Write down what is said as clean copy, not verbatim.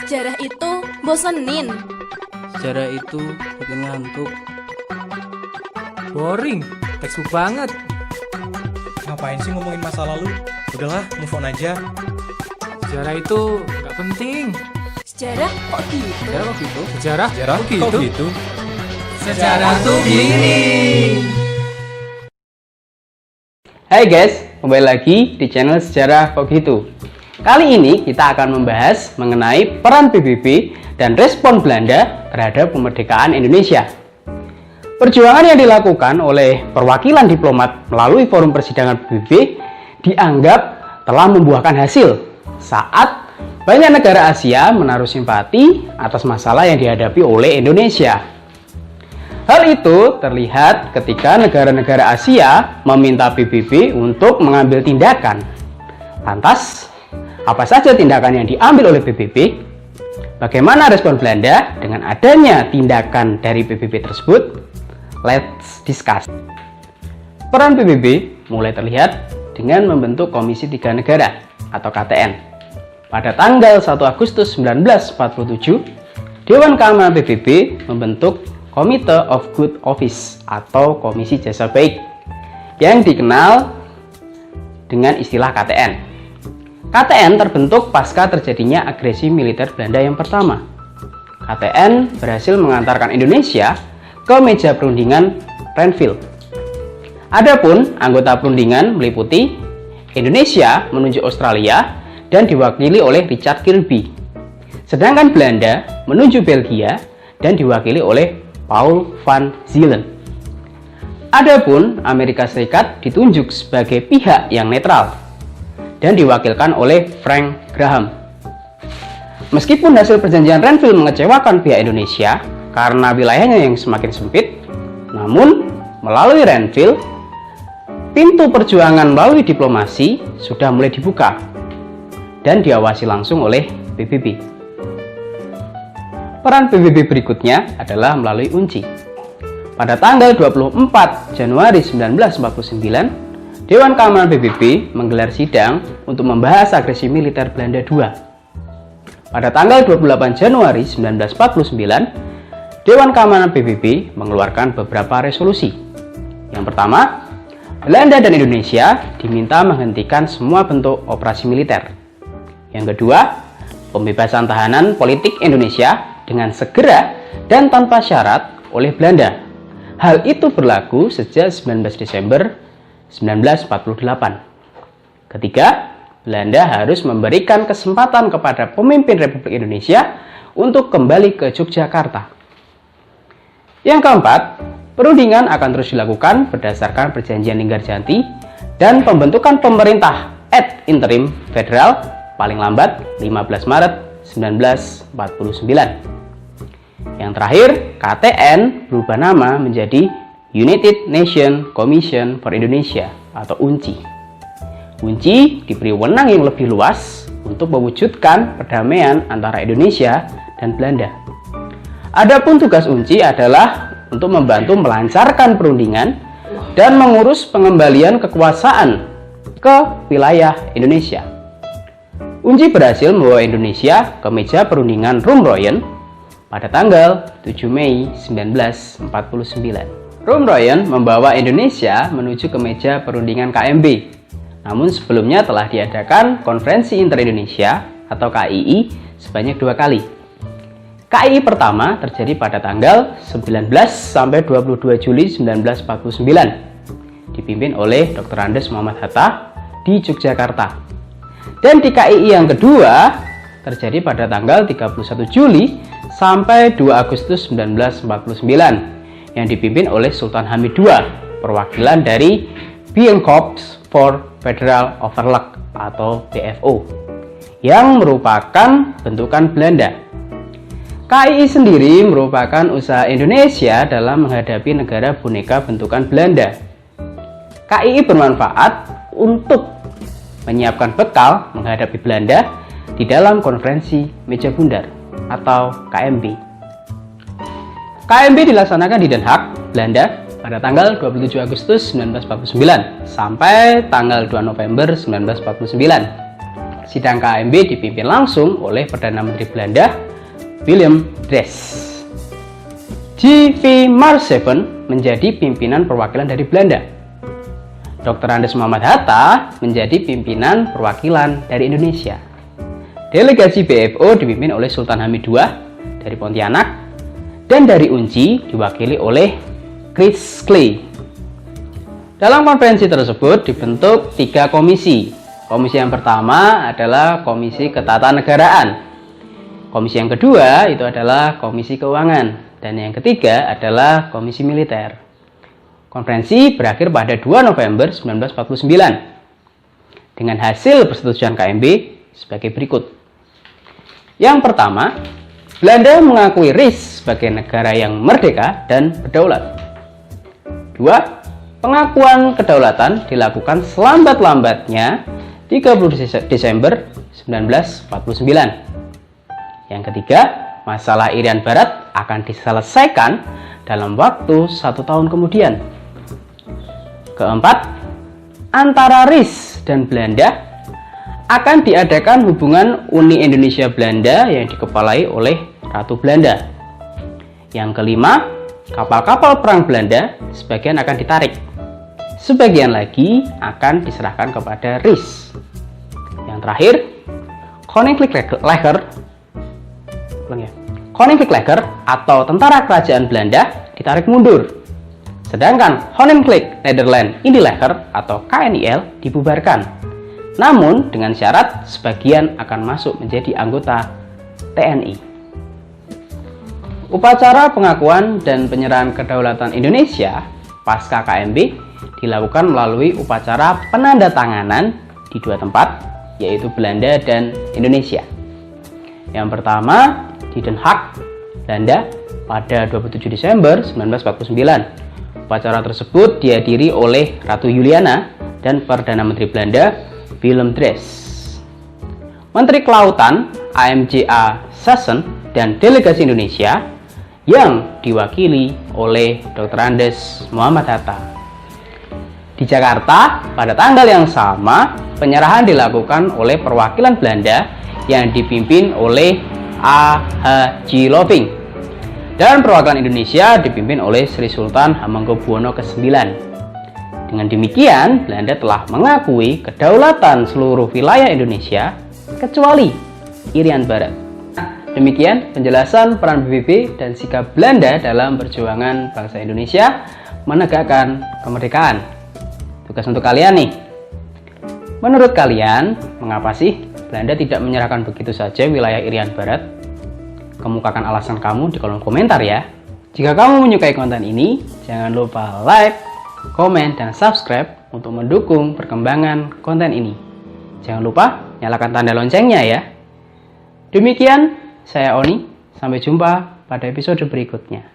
Sejarah itu bosenin. Sejarah itu bikin ngantuk. Boring, textbook banget. Ngapain sih ngomongin masa lalu? Udahlah, move on aja. Sejarah itu nggak penting. Sejarah kok gitu? Sejarah kok gitu? Sejarah? Jarah, Kok kok gitu? gitu? Sejarah tuh gini. Hai guys, kembali lagi di channel Sejarah Kok Gitu. Kali ini kita akan membahas mengenai peran PBB dan respon Belanda terhadap kemerdekaan Indonesia. Perjuangan yang dilakukan oleh perwakilan diplomat melalui forum persidangan PBB dianggap telah membuahkan hasil saat banyak negara Asia menaruh simpati atas masalah yang dihadapi oleh Indonesia. Hal itu terlihat ketika negara-negara Asia meminta PBB untuk mengambil tindakan. Lantas, apa saja tindakan yang diambil oleh PBB? Bagaimana respon Belanda dengan adanya tindakan dari PBB tersebut? Let's discuss. Peran PBB mulai terlihat dengan membentuk Komisi Tiga Negara atau KTN. Pada tanggal 1 Agustus 1947, Dewan Keamanan PBB membentuk Committee of Good Office atau Komisi Jasa Baik yang dikenal dengan istilah KTN. KTN terbentuk pasca terjadinya agresi militer Belanda yang pertama. KTN berhasil mengantarkan Indonesia ke meja perundingan Renville. Adapun anggota perundingan meliputi Indonesia menunjuk Australia dan diwakili oleh Richard Kirby. Sedangkan Belanda menunjuk Belgia dan diwakili oleh Paul van Zielen. Adapun Amerika Serikat ditunjuk sebagai pihak yang netral dan diwakilkan oleh Frank Graham. Meskipun hasil perjanjian Renville mengecewakan pihak Indonesia karena wilayahnya yang semakin sempit, namun melalui Renville, pintu perjuangan melalui diplomasi sudah mulai dibuka dan diawasi langsung oleh PBB. Peran PBB berikutnya adalah melalui UNCI. Pada tanggal 24 Januari 1949, Dewan Keamanan PBB menggelar sidang untuk membahas agresi militer Belanda II. Pada tanggal 28 Januari 1949, Dewan Keamanan PBB mengeluarkan beberapa resolusi. Yang pertama, Belanda dan Indonesia diminta menghentikan semua bentuk operasi militer. Yang kedua, pembebasan tahanan politik Indonesia dengan segera dan tanpa syarat oleh Belanda. Hal itu berlaku sejak 19 Desember 1948. Ketiga, Belanda harus memberikan kesempatan kepada pemimpin Republik Indonesia untuk kembali ke Yogyakarta. Yang keempat, perundingan akan terus dilakukan berdasarkan perjanjian Linggarjanti dan pembentukan pemerintah ad interim federal paling lambat 15 Maret 1949. Yang terakhir, KTN berubah nama menjadi United Nations Commission for Indonesia atau UNCI. UNCI diberi wewenang yang lebih luas untuk mewujudkan perdamaian antara Indonesia dan Belanda. Adapun tugas UNCI adalah untuk membantu melancarkan perundingan dan mengurus pengembalian kekuasaan ke wilayah Indonesia. UNCI berhasil membawa Indonesia ke meja perundingan Rumroyen pada tanggal 7 Mei 1949. Rumroyen membawa Indonesia menuju ke meja perundingan KMB. Namun sebelumnya telah diadakan Konferensi Inter-Indonesia atau KII sebanyak 2 kali. KII pertama terjadi pada tanggal 19 sampai 22 Juli 1949, dipimpin oleh Dr. Andes Muhammad Hatta di Yogyakarta. Dan di KII yang kedua terjadi pada tanggal 31 Juli sampai 2 Agustus 1949 yang dipimpin oleh Sultan Hamid II, perwakilan dari Binnenkorps for Federal Overleg atau BFO, yang merupakan bentukan Belanda. KII sendiri merupakan usaha Indonesia dalam menghadapi negara boneka bentukan Belanda. KII bermanfaat untuk menyiapkan bekal menghadapi Belanda di dalam konferensi meja bundar atau KMB. KMB dilaksanakan di Den Haag, Belanda pada tanggal 27 Agustus 1949 sampai tanggal 2 November 1949. sidang KAMB dipimpin langsung oleh Perdana Menteri Belanda, Willem Drees. J.V. Marsseven menjadi pimpinan perwakilan dari Belanda. Dr. Andes Muhammad Hatta menjadi pimpinan perwakilan dari Indonesia. Delegasi BFO dipimpin oleh Sultan Hamid II dari Pontianak, dan dari UNCI diwakili oleh Chris Clay. Dalam konferensi tersebut dibentuk 3 komisi. Komisi yang pertama adalah Komisi Ketatanegaraan. Komisi yang kedua itu adalah Komisi Keuangan. Dan yang ketiga adalah Komisi Militer. Konferensi berakhir pada 2 November 1949 dengan hasil persetujuan KMB sebagai berikut. Yang pertama, Belanda mengakui RIS sebagai negara yang merdeka dan berdaulat. 2. Pengakuan kedaulatan dilakukan selambat-lambatnya 30 Desember 1949. Yang ketiga, masalah Irian Barat akan diselesaikan dalam waktu 1 tahun kemudian. Keempat, antara RIS dan Belanda akan diadakan hubungan Uni Indonesia Belanda yang dikepalai oleh Ratu Belanda. Yang kelima, kapal-kapal perang Belanda sebagian akan ditarik, sebagian lagi akan diserahkan kepada RIS. Yang terakhir, Koninklijk Leger atau Tentara Kerajaan Belanda ditarik mundur. Sedangkan Koninklijk Nederland Indi Leger atau KNIL dibubarkan. Namun dengan syarat sebagian akan masuk menjadi anggota TNI. Upacara pengakuan dan penyerahan kedaulatan Indonesia pasca KMB dilakukan melalui upacara penandatanganan di 2 tempat, yaitu Belanda dan Indonesia. Yang pertama di Den Haag, Belanda pada 27 Desember 1949. Upacara tersebut dihadiri oleh Ratu Juliana dan Perdana Menteri Belanda, Willem Drees. Menteri Kelautan AMJA Sassen dan delegasi Indonesia yang diwakili oleh Dr. Andes Muhammad Hatta. Di Jakarta, pada tanggal yang sama, penyerahan dilakukan oleh perwakilan Belanda yang dipimpin oleh A.H. Loving dan perwakilan Indonesia dipimpin oleh Sri Sultan Hamengkubuwono ke-9. Dengan demikian, Belanda telah mengakui kedaulatan seluruh wilayah Indonesia kecuali Irian Barat. Demikian penjelasan peran PBB dan sikap Belanda dalam perjuangan bangsa Indonesia menegakkan kemerdekaan. Tugas untuk kalian nih. Menurut kalian, mengapa sih Belanda tidak menyerahkan begitu saja wilayah Irian Barat? Kemukakan alasan kamu di kolom komentar ya. Jika kamu menyukai konten ini, jangan lupa like, komen, dan subscribe untuk mendukung perkembangan konten ini. Jangan lupa nyalakan tanda loncengnya ya. Demikian, saya Oni. Sampai jumpa pada episode berikutnya.